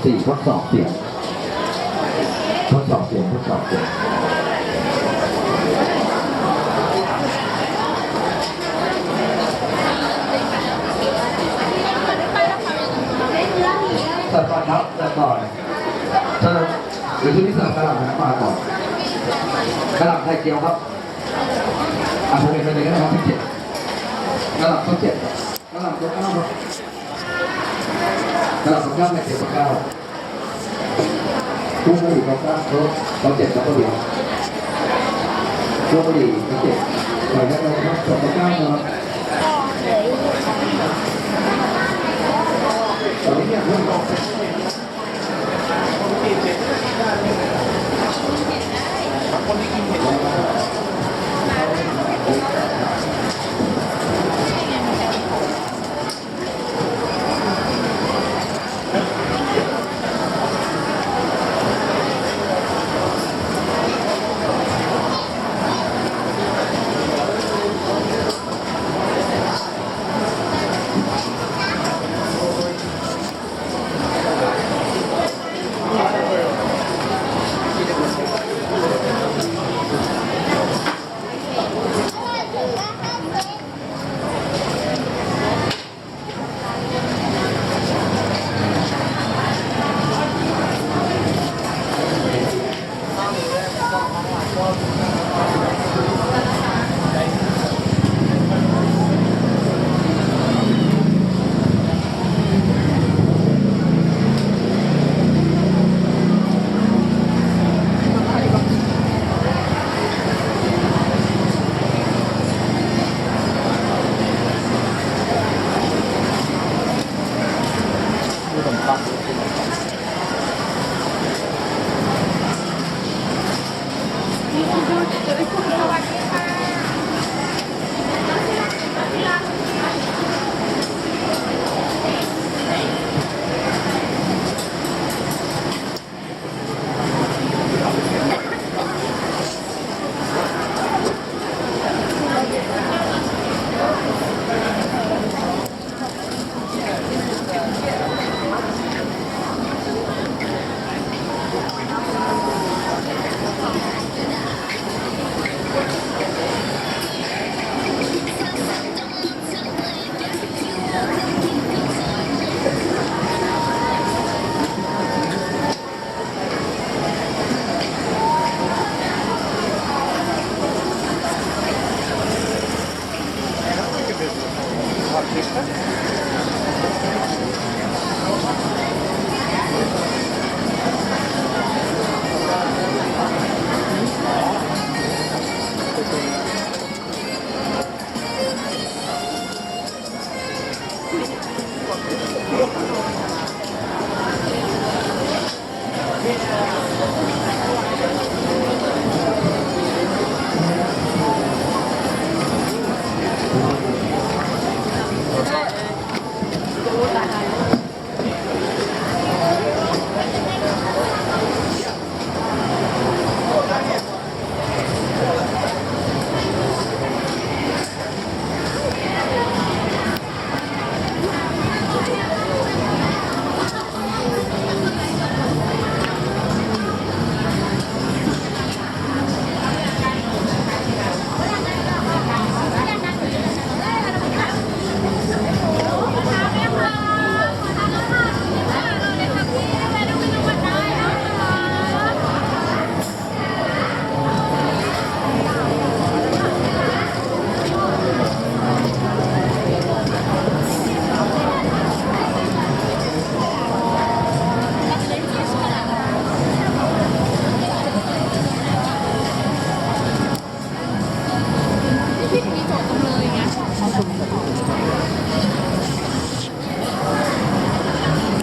4ทดสอบเสียงทดสอบเสียงทดสอบเสียงสัตว์ก่อนครับสัตว์ก่อนถ้าหรือที่นี่สัตว์กระหล่ำน้ำมาก่อนกระหล่ำไทยเกี๊ยวครับผมเห็นไปเลยนะครับที่7กระหล่ำข้าว7กระหล่ำตัว9ครับกระหล่ำตัว9ใน7ตัว9กุ้งบุหรี่ตัว9ตัว7แล้วก็เดียวกุ้งบุหรี่ตัว7ใส่ได้เลยครับตัว9นะครับตอนนี้เนี่ยเริ่มออกคนที่กินเผ็ดArtista